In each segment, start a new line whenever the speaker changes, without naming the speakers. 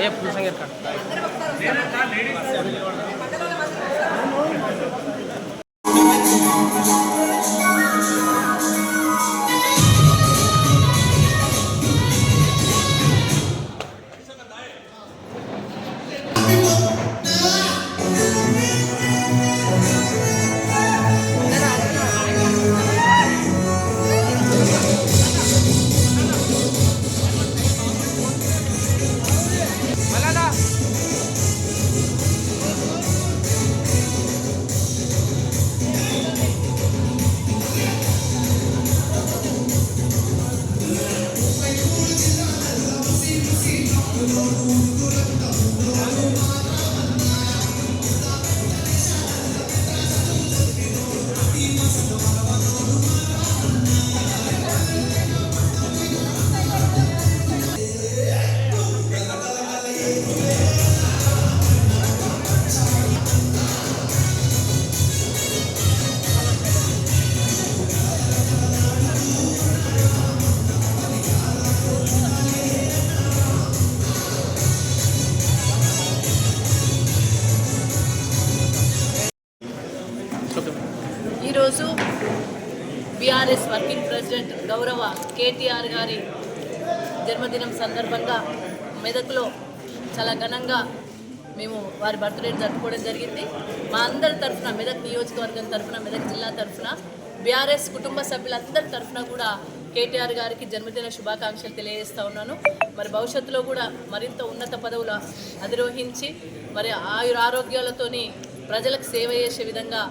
ये फुल संगीत का
ఈరోజు బీఆర్ఎస్ వర్కింగ్ ప్రెసిడెంట్ గౌరవ కేటీఆర్ గారి జన్మదినం సందర్భంగా మెదక్లో చాలా ఘనంగా మేము వారి బర్త్డే జరుపుకోవడం జరిగింది. మా అందరి తరఫున, మెదక్ నియోజకవర్గం తరఫున, మెదక్ జిల్లా తరఫున, బీఆర్ఎస్ కుటుంబ సభ్యులందరి తరఫున కూడా కేటీఆర్ గారికి జన్మదిన శుభాకాంక్షలు తెలియజేస్తూ ఉన్నాను. మరి భవిష్యత్తులో కూడా మరింత ఉన్నత పదవులు అధిరోహించి మరి ఆరోగ్యాలతోని ప్రజలకు సేవ చేసే విధంగా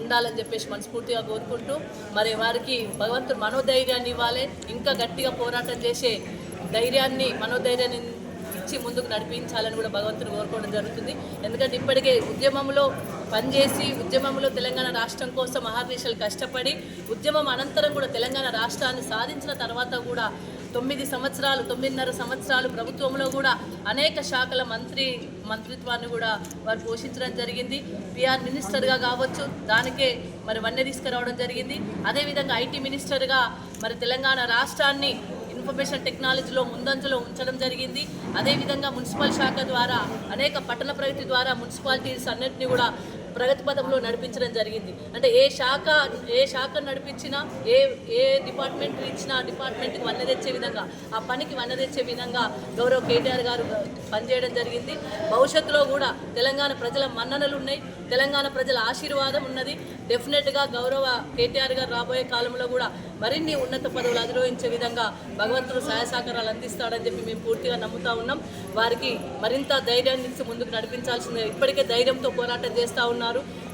ఉండాలని చెప్పేసి మనస్ఫూర్తిగా కోరుకుంటూ మరి వారికి భగవంతుడు మనోధైర్యాన్ని ఇవ్వాలి, ఇంకా గట్టిగా పోరాటం చేసే ధైర్యాన్ని, మనోధైర్యాన్ని ఇచ్చి ముందుకు నడిపించాలని కూడా భగవంతుడు కోరుకోవడం జరుగుతుంది. ఎందుకంటే ఇప్పటికే ఉద్యమంలో పనిచేసి, ఉద్యమంలో తెలంగాణ రాష్ట్రం కోసం మహాదేశాలు కష్టపడి, ఉద్యమం అనంతరం కూడా తెలంగాణ రాష్ట్రాన్ని సాధించిన తర్వాత కూడా 9.5 సంవత్సరాలు ప్రభుత్వంలో కూడా అనేక శాఖల మంత్రిత్వాన్ని కూడా వారు పోషించడం జరిగింది. పిఆర్ మినిస్టర్గా కావచ్చు, దానికే మరి వన్నె తీసుకురావడం జరిగింది. అదేవిధంగా ఐటీ మినిస్టర్గా మరి తెలంగాణ రాష్ట్రాన్ని ఇన్ఫర్మేషన్ టెక్నాలజీలో ముందంజలో ఉంచడం జరిగింది. అదేవిధంగా మున్సిపల్ శాఖ ద్వారా అనేక పట్టణ ప్రగతి ద్వారా మున్సిపాలిటీస్ అన్నింటినీ కూడా ప్రగతి పథంలో నడిపించడం జరిగింది. అంటే ఏ శాఖ నడిపించినా, ఏ డిపార్ట్మెంట్ ఇచ్చినా ఆ డిపార్ట్మెంట్కి వన్నె తెచ్చే విధంగా, ఆ పనికి వన్నె తెచ్చే విధంగా గౌరవ కేటీఆర్ గారు పనిచేయడం జరిగింది. భవిష్యత్తులో కూడా తెలంగాణ ప్రజల మన్ననలు ఉన్నాయి, తెలంగాణ ప్రజల ఆశీర్వాదం ఉన్నది. డెఫినెట్గా గౌరవ కేటీఆర్ గారు రాబోయే కాలంలో కూడా మరిన్ని ఉన్నత పదవులు అధిరోహించే విధంగా భగవంతుడు సహాయ సహకారాలు అందిస్తాడని చెప్పి మేము పూర్తిగా నమ్ముతా ఉన్నాం. వారికి మరింత ధైర్యాన్ని ఇచ్చి ముందుకు నడిపించాల్సిందే. ఇప్పటికే ధైర్యంతో పోరాటం చేస్తూ ఉన్నారు.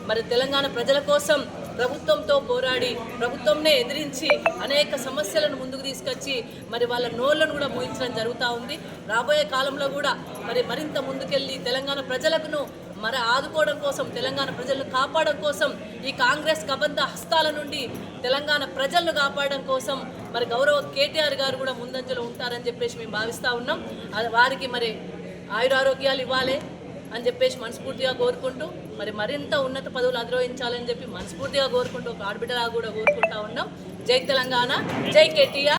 మరి తెలంగాణ ప్రజల కోసం ప్రభుత్వంతో పోరాడి, ప్రభుత్వంనే ఎదిరించి అనేక సమస్యలను ముందుకు తీసుకొచ్చి మరి వాళ్ళ నోళ్లను కూడా మూయించడం జరుగుతూ ఉంది. రాబోయే కాలంలో కూడా మరి మరింత ముందుకెళ్ళి తెలంగాణ ప్రజలను మరి ఆదుకోవడం కోసం, తెలంగాణ ప్రజలను కాపాడడం కోసం, ఈ కాంగ్రెస్ కబంధ హస్తాల నుండి తెలంగాణ ప్రజలను కాపాడడం కోసం మరి గౌరవ కేటీఆర్ గారు కూడా ముందంజలో ఉంటారని చెప్పేసి మేము భావిస్తూ ఉన్నాం. వారికి మరి ఆయురారోగ్యాలు ఇవ్వాలి అని చెప్పేసి మనస్ఫూర్తిగా కోరుకుంటూ మరి మరింత ఉన్నత పదవులు అధిరోహించాలని చెప్పి మనస్ఫూర్తిగా కోరుకుంటూ ఒక ఆడబిడ్డలా కూడా కోరుకుంటా ఉన్నాం. జై తెలంగాణ, జై కేటీఆర్.